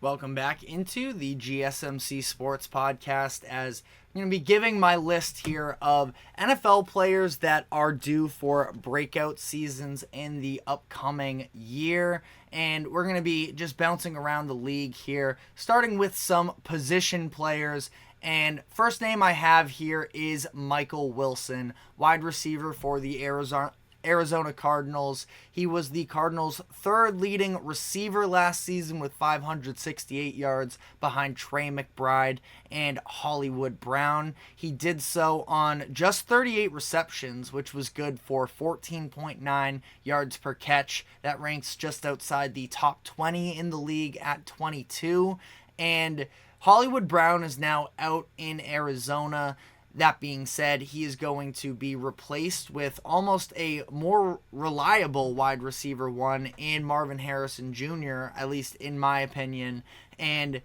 Welcome back into the GSMC Sports Podcast, as I'm going to be giving my list here of NFL players that are due for breakout seasons in the upcoming year. And we're going to be just bouncing around the league here, starting with some position players. And first name I have here is Michael Wilson, wide receiver for the Arizona Cardinals. He was the Cardinals' third leading receiver last season with 568 yards behind Trey McBride and Hollywood Brown. He did so on just 38 receptions, which was good for 14.9 yards per catch. That ranks just outside the top 20 in the league at 22. And Hollywood Brown is now out in Arizona. That being said, he is going to be replaced with almost a more reliable wide receiver one in Marvin Harrison Jr., at least in my opinion. And,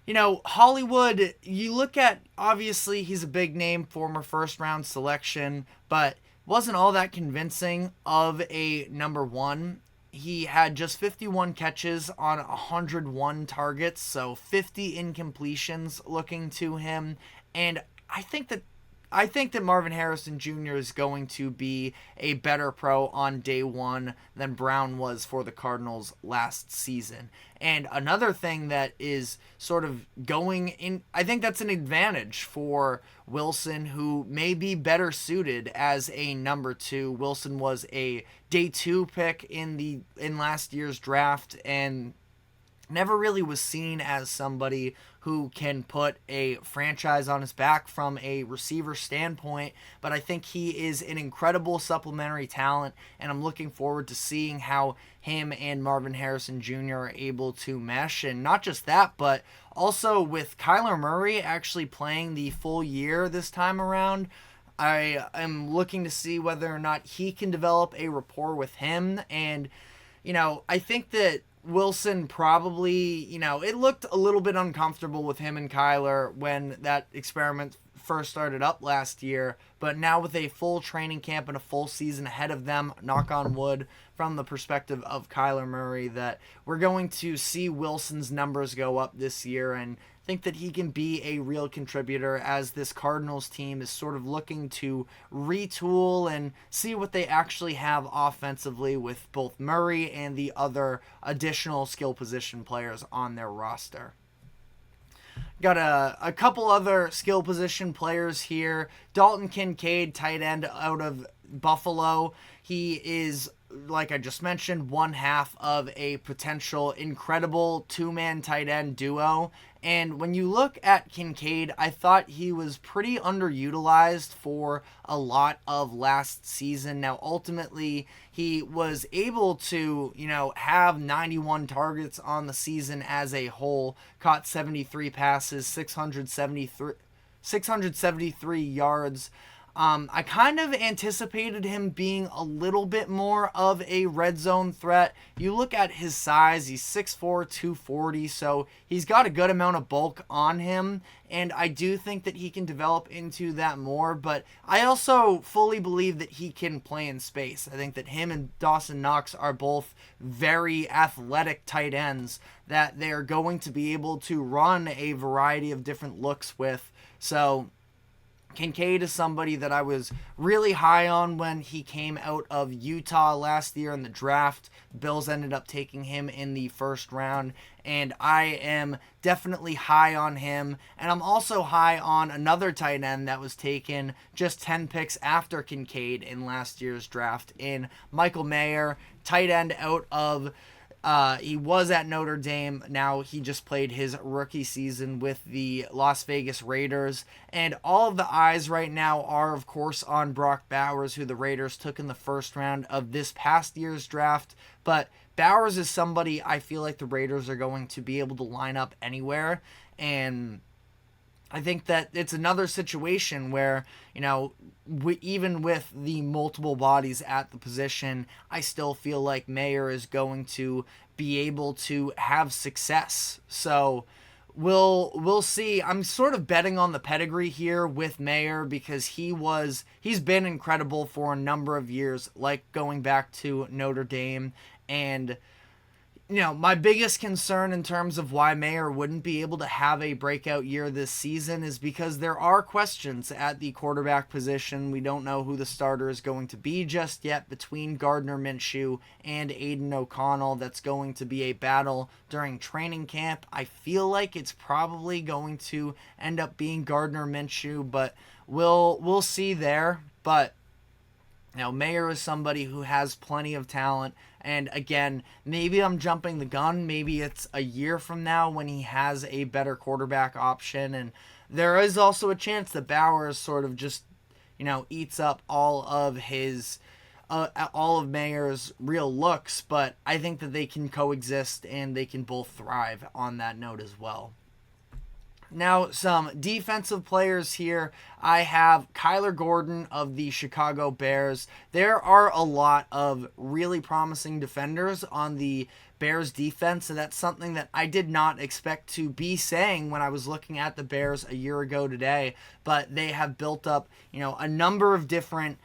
Hollywood, you look at, obviously, he's a big name, former first-round selection, but wasn't all that convincing of a number one. He had just 51 catches on 101 targets, so 50 incompletions looking to him. And I think that Marvin Harrison Jr. is going to be a better pro on day one than Brown was for the Cardinals last season. And another thing that is sort of going in, I think that's an advantage for Wilson, who may be better suited as a number two. Wilson was a day two pick in last year's draft and never really was seen as somebody who can put a franchise on his back from a receiver standpoint, but I think he is an incredible supplementary talent, and I'm looking forward to seeing how him and Marvin Harrison Jr. are able to mesh. And not just that, but also with Kyler Murray actually playing the full year this time around, I am looking to see whether or not he can develop a rapport with him. And, I think that Wilson probably, it looked a little bit uncomfortable with him and Kyler when that experiment first started up last year, but now with a full training camp and a full season ahead of them, knock on wood, from the perspective of Kyler Murray, that we're going to see Wilson's numbers go up this year, and think that he can be a real contributor as this Cardinals team is sort of looking to retool and see what they actually have offensively with both Murray and the other additional skill position players on their roster. Got a couple other skill position players here. Dalton Kincaid, tight end out of Buffalo. He is, like I just mentioned, one half of a potential incredible two-man tight end duo. And when you look at Kincaid, I thought he was pretty underutilized for a lot of last season. Now, ultimately, he was able to, have 91 targets on the season as a whole, caught 73 passes, 673 yards. I kind of anticipated him being a little bit more of a red zone threat. You look at his size, he's 6'4", 240, so he's got a good amount of bulk on him, and I do think that he can develop into that more, but I also fully believe that he can play in space. I think that him and Dawson Knox are both very athletic tight ends that they're going to be able to run a variety of different looks with, so Kincaid is somebody that I was really high on when he came out of Utah last year in the draft. Bills ended up taking him in the first round, and I am definitely high on him. And I'm also high on another tight end that was taken just 10 picks after Kincaid in last year's draft, in Michael Mayer, tight end out of he was at Notre Dame. Now he just played his rookie season with the Las Vegas Raiders. And all of the eyes right now are, of course, on Brock Bowers, who the Raiders took in the first round of this past year's draft. But Bowers is somebody I feel like the Raiders are going to be able to line up anywhere. And I think that it's another situation where, even with the multiple bodies at the position, I still feel like Mayer is going to be able to have success. So we'll see. I'm sort of betting on the pedigree here with Mayer because he's been incredible for a number of years, like going back to Notre Dame, and my biggest concern in terms of why Mayer wouldn't be able to have a breakout year this season is because there are questions at the quarterback position. We don't know who the starter is going to be just yet between Gardner Minshew and Aiden O'Connell. That's going to be a battle during training camp. I feel like it's probably going to end up being Gardner Minshew, but we'll see there. But Mayer is somebody who has plenty of talent. And again, maybe I'm jumping the gun. Maybe it's a year from now when he has a better quarterback option. And there is also a chance that Bowers sort of just, eats up all of Mayer's real looks. But I think that they can coexist and they can both thrive on that note as well. Now, some defensive players here. I have Kyler Gordon of the Chicago Bears. There are a lot of really promising defenders on the Bears defense, and that's something that I did not expect to be saying when I was looking at the Bears a year ago today. But they have built up, a number of different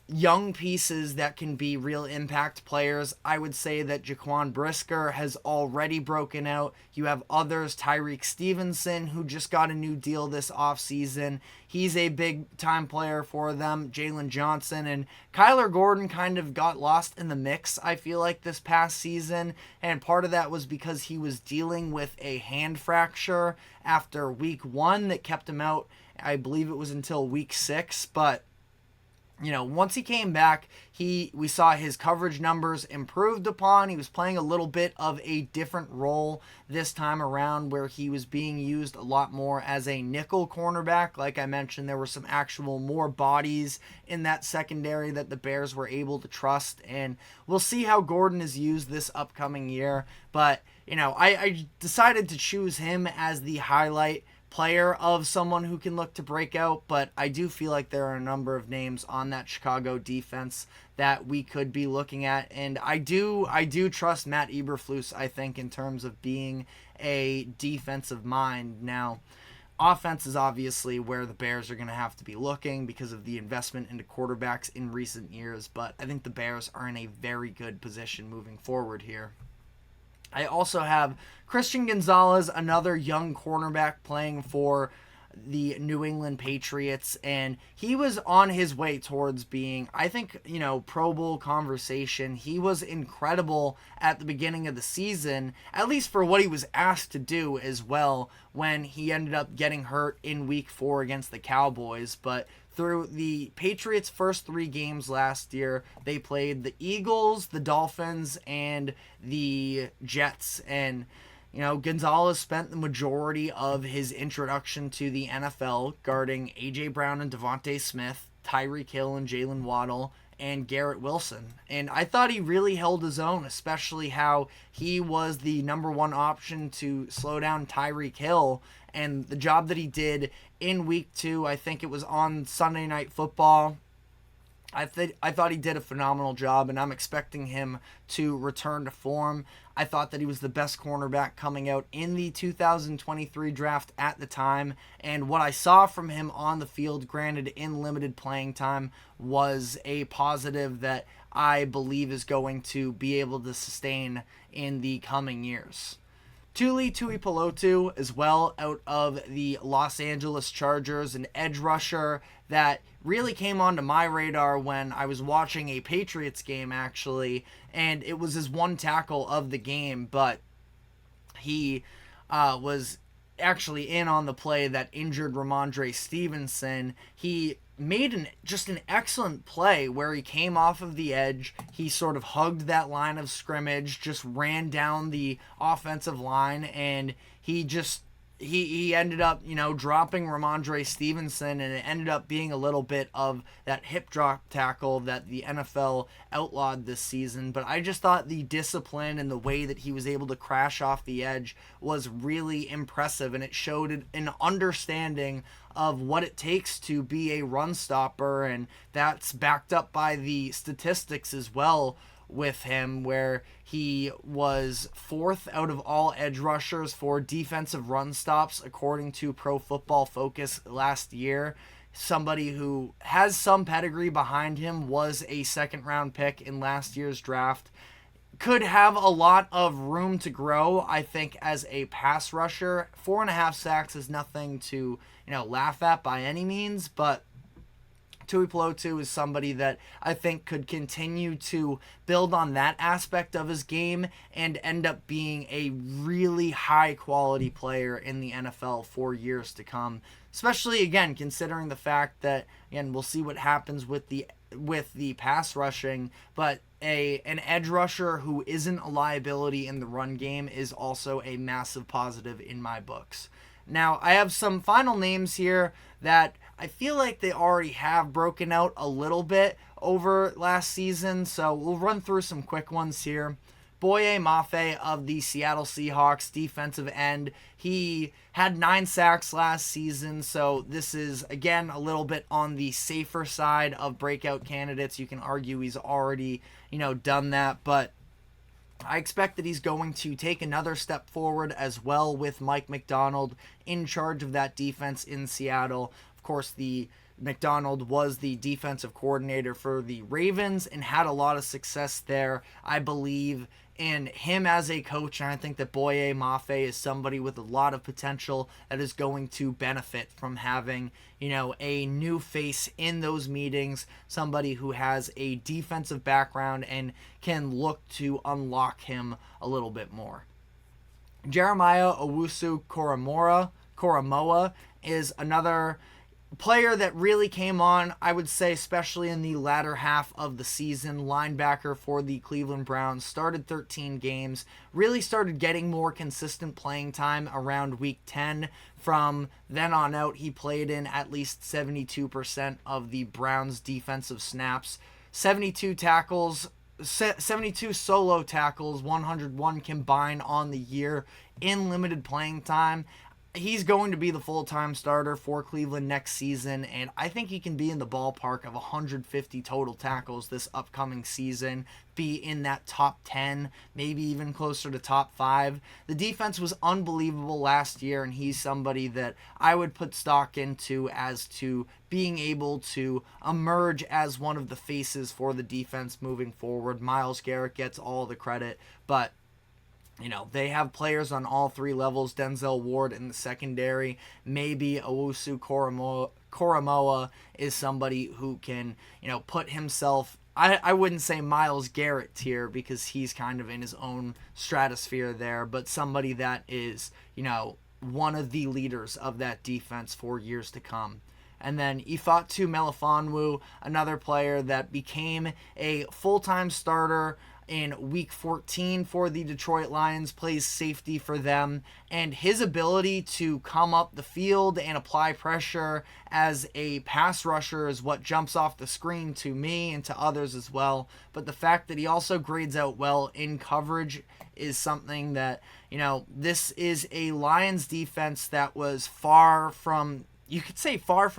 young pieces that can be real impact players. I would say that Jaquan Brisker has already broken out. You have others, Tyreek Stevenson, who just got a new deal this offseason. He's a big-time player for them. Jalen Johnson and Kyler Gordon kind of got lost in the mix, I feel like, this past season. And part of that was because he was dealing with a hand fracture after week 1 that kept him out. I believe it was until week 6, but once he came back, we saw his coverage numbers improved upon. He was playing a little bit of a different role this time around where he was being used a lot more as a nickel cornerback. Like I mentioned, there were some actual more bodies in that secondary that the Bears were able to trust. And we'll see how Gordon is used this upcoming year. But, I decided to choose him as the highlight player of someone who can look to break out, but I do feel like there are a number of names on that Chicago defense that we could be looking at, and I do trust Matt Eberflus, I think, in terms of being a defensive mind. Now, offense is obviously where the Bears are going to have to be looking because of the investment into quarterbacks in recent years, but I think the Bears are in a very good position moving forward here. I also have Christian Gonzalez, another young cornerback playing for the New England Patriots, and he was on his way towards being, I think, Pro Bowl conversation. He was incredible at the beginning of the season, at least for what he was asked to do as well, when he ended up getting hurt in week 4 against the Cowboys. But through the Patriots' first 3 games last year, they played the Eagles, the Dolphins, and the Jets. And, Gonzalez spent the majority of his introduction to the NFL guarding A.J. Brown and Devontae Smith, Tyreek Hill and Jalen Waddle, and Garrett Wilson. And I thought he really held his own, especially how he was the number 1 option to slow down Tyreek Hill. And the job that he did in week 2, I think it was on Sunday Night Football, I thought he did a phenomenal job, and I'm expecting him to return to form. I thought that he was the best cornerback coming out in the 2023 draft at the time, and what I saw from him on the field, granted in limited playing time, was a positive that I believe is going to be able to sustain in the coming years. Tuli Tuipulotu as well, out of the Los Angeles Chargers, an edge rusher that really came onto my radar when I was watching a Patriots game, actually, and it was his 1 tackle of the game, but he was actually in on the play that injured Ramondre Stevenson. He made just an excellent play where he came off of the edge. He sort of hugged that line of scrimmage, just ran down the offensive line, and he ended up, dropping Ramondre Stevenson, and it ended up being a little bit of that hip drop tackle that the NFL outlawed this season. But I just thought the discipline and the way that he was able to crash off the edge was really impressive, and it showed an understanding of what it takes to be a run stopper, and that's backed up by the statistics as well with him, where he was 4th out of all edge rushers for defensive run stops according to Pro Football Focus last year. Somebody who has some pedigree behind him, was a 2nd round pick in last year's draft. could have a lot of room to grow, I think, as a pass rusher. 4.5 sacks is nothing to, laugh at by any means, but Tuipulotu is somebody that I think could continue to build on that aspect of his game and end up being a really high quality player in the NFL for years to come. Especially, again, considering the fact that, again, we'll see what happens with the pass rushing, but an edge rusher who isn't a liability in the run game is also a massive positive in my books. Now, I have some final names here that I feel like they already have broken out a little bit over last season, so we'll run through some quick ones here. Boye Mafe of the Seattle Seahawks, defensive end. He had 9 sacks last season, so this is, again, a little bit on the safer side of breakout candidates. You can argue he's already, done that, but I expect that he's going to take another step forward as well with Mike Macdonald in charge of that defense in Seattle. Of course, McDonald was the defensive coordinator for the Ravens and had a lot of success there. I believe in him as a coach, and I think that Boye Mafe is somebody with a lot of potential that is going to benefit from having, a new face in those meetings, somebody who has a defensive background and can look to unlock him a little bit more. Jeremiah Owusu-Koramoah is another player that really came on, I would say, especially in the latter half of the season. Linebacker for the Cleveland Browns, started 13 games, really started getting more consistent playing time around week 10. From then on out, he played in at least 72% of the Browns defensive snaps, 72 tackles, 72 solo tackles, 101 combined on the year in limited playing time. He's going to be the full-time starter for Cleveland next season, and I think he can be in the ballpark of 150 total tackles this upcoming season, be in that top 10, maybe even closer to top 5. The defense was unbelievable last year, and he's somebody that I would put stock into as to being able to emerge as one of the faces for the defense moving forward. Myles Garrett gets all the credit, but they have players on all 3 levels. Denzel Ward in the secondary. Maybe Owusu-Koramoah is somebody who can, put himself, I wouldn't say Myles Garrett tier because he's kind of in his own stratosphere there, but somebody that is, one of the leaders of that defense for years to come. And then Ifeatu Melifonwu, another player that became a full-time starter in week 14 for the Detroit Lions, plays safety for them, and his ability to come up the field and apply pressure as a pass rusher is what jumps off the screen to me and to others as well. But the fact that he also grades out well in coverage is something that, this is a Lions defense that was far from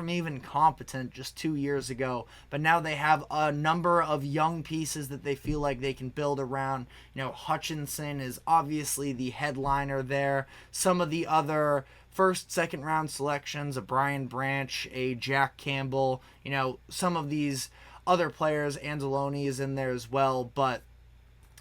even competent just 2 years ago, but now they have a number of young pieces that they feel like they can build around. Hutchinson is obviously the headliner there. Some of the other first, second round selections, a Brian Branch, a Jack Campbell, some of these other players, Anzalone is in there as well, but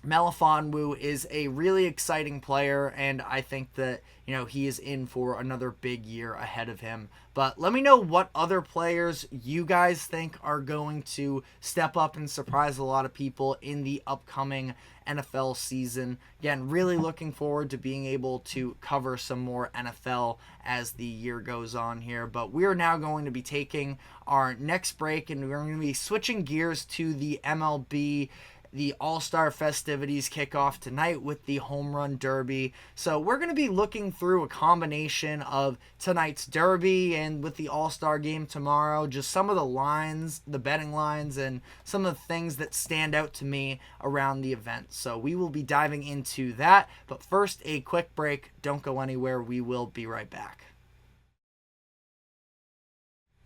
Melifonwu is a really exciting player, and I think that, he is in for another big year ahead of him. But let me know what other players you guys think are going to step up and surprise a lot of people in the upcoming NFL season. Again, really looking forward to being able to cover some more NFL as the year goes on here. But we are now going to be taking our next break, and we're going to be switching gears to the MLB. The All-Star festivities kick off tonight with the Home Run Derby. So we're going to be looking through a combination of tonight's Derby and with the All-Star game tomorrow, just some of the lines, the betting lines, and some of the things that stand out to me around the event. So we will be diving into that. But first, a quick break. Don't go anywhere. We will be right back.